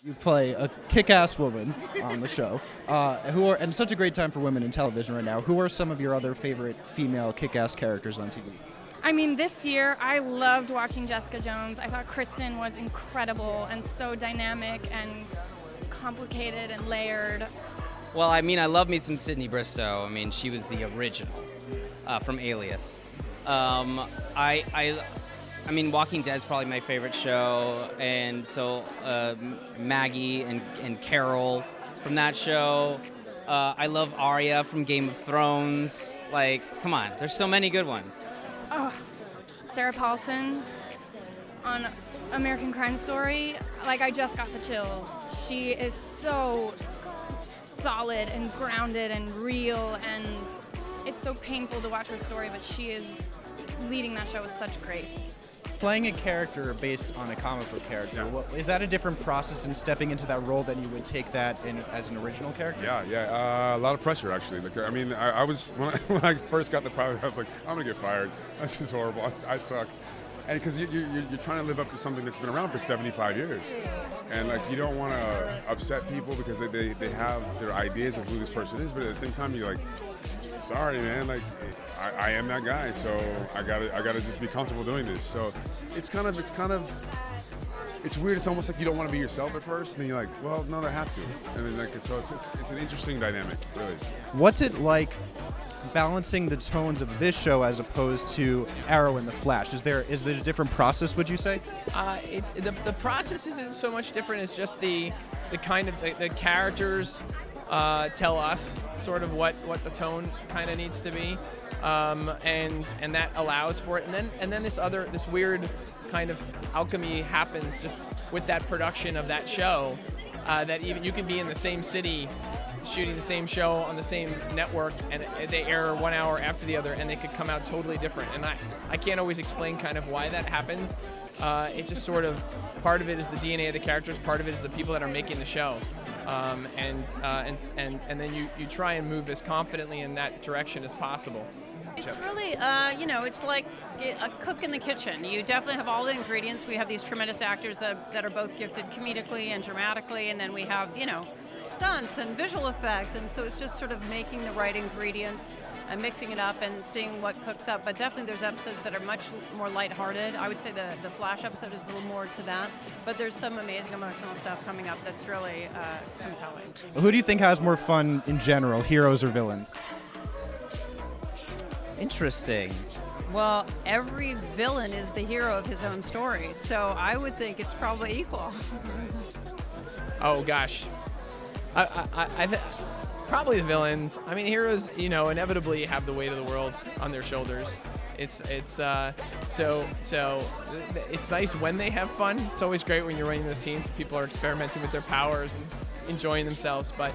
You play a kick-ass woman on the show, and such a great time for women in television right now. Who are some of your other favorite female kick-ass characters on TV? I mean, this year I loved watching Jessica Jones. I thought Kristen was incredible and so dynamic and complicated and layered. Well, I mean, I love me some Sydney Bristow. I mean, she was the original from Alias. I mean, Walking Dead's probably my favorite show, and so Maggie and Carol from that show. I love Arya from Game of Thrones. Like, come on, there's so many good ones. Oh, Sarah Paulson on American Crime Story. Like, I just got the chills. She is so solid and grounded and real, and it's so painful to watch her story, but she is leading that show with such grace. Playing a character based on a comic book character, is that a different process in stepping into that role than you would take that as an original character? Yeah, a lot of pressure actually. Like, I mean, I was when I first got the pilot, I was like, I'm gonna get fired. This is horrible. I suck. And because you're trying to live up to something that's been around for 75 years, and like you don't want to upset people because they have their ideas of who this person is, but at the same time you're like, sorry man, like I am that guy, so I gotta just be comfortable doing this. So it's weird. It's almost like you don't want to be yourself at first, and then you're like, well, no, I have to. And then like so it's an interesting dynamic, really. What's it like balancing the tones of this show as opposed to Arrow and The Flash? Is there a different process, would you say? It's the process isn't so much different. It's just the kind of the characters tell us sort of what the tone kind of needs to be, and that allows for it. And then this weird kind of alchemy happens just with that production of that show, that even you can be in the same city shooting the same show on the same network, and they air 1 hour after the other, and they could come out totally different. And I can't always explain kind of why that happens. It's just sort of part of it is the DNA of the characters, part of it is the people that are making the show, and then you try and move as confidently in that direction as possible. It's really, it's like a cook in the kitchen. You definitely have all the ingredients. We have these tremendous actors that are both gifted comedically and dramatically, and then we have, stunts and visual effects, and so it's just sort of making the right ingredients and mixing it up and seeing what cooks up. But definitely there's episodes that are much more lighthearted. I would say the Flash episode is a little more to that, but there's some amazing emotional stuff coming up that's really compelling. Who do you think has more fun in general, heroes or villains? Interesting. Well, every villain is the hero of his own story, so I would think it's probably equal. Oh gosh, probably the villains. I mean, heroes, inevitably have the weight of the world on their shoulders. So it's nice when they have fun. It's always great when you're running those teams. People are experimenting with their powers and enjoying themselves, but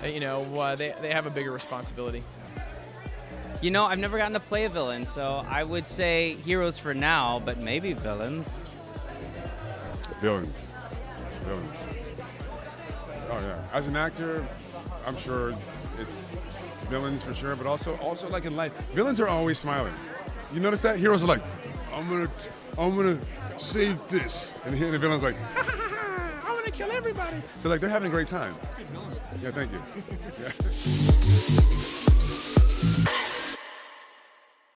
they have a bigger responsibility. I've never gotten to play a villain, so I would say heroes for now, but maybe villains. Villains. Oh yeah. As an actor, I'm sure it's villains for sure, but also like in life, villains are always smiling. You notice that? Heroes are like, I'm gonna save this, and the villain's like, ha ha ha ha, I'm gonna kill everybody. So like they're having a great time. Yeah, thank you. Yeah.